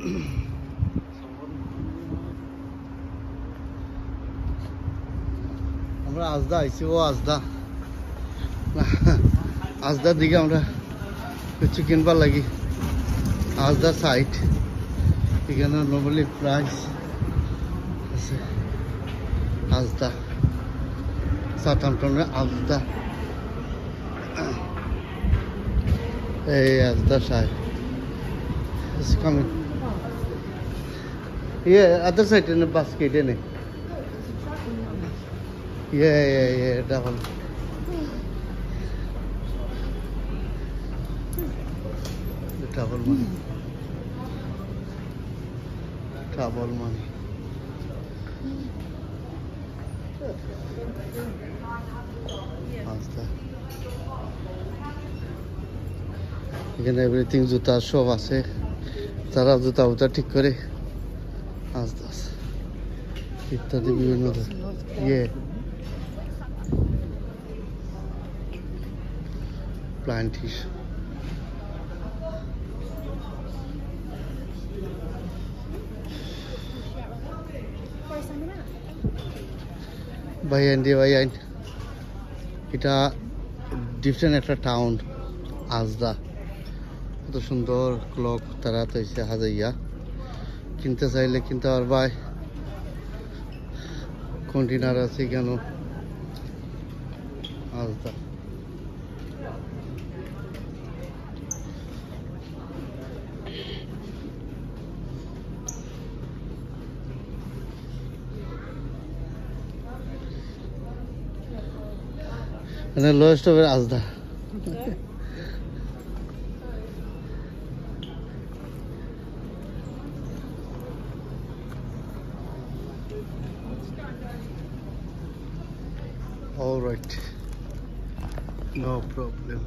আমরা আজদা আইছি, ও আজদা আজদার দিকে আমরা কিছু কিনবার লাগি। আজদা সাইট এখানে নর্মালি প্রাইস আছে। আজদা সাউথহ্যাম্পটনের আজদা, এই আজদা site is coming. Yeah, other side in the basket, isn't it? Yeah, double. The double money. Double money. এখানে এভরিথিং জুতা সব আছে, তারা জুতা উতা ঠিক করে আস্তে আস্তে ইত্যাদি বিভিন্ন প্লান্ট ভাইয়ান দিয়ে ভাইয়ান, এটা ডিফারেন্ট একটা টাউন আজদা। কত সুন্দর ক্লক তারা তো এসে হাজাইয়া কিনতে চাইলে কিনতে পারবাই। কন্টেনার আছে কেন আজদা। মানে লোয়েস্ট হবে আজদা। All right, no problem.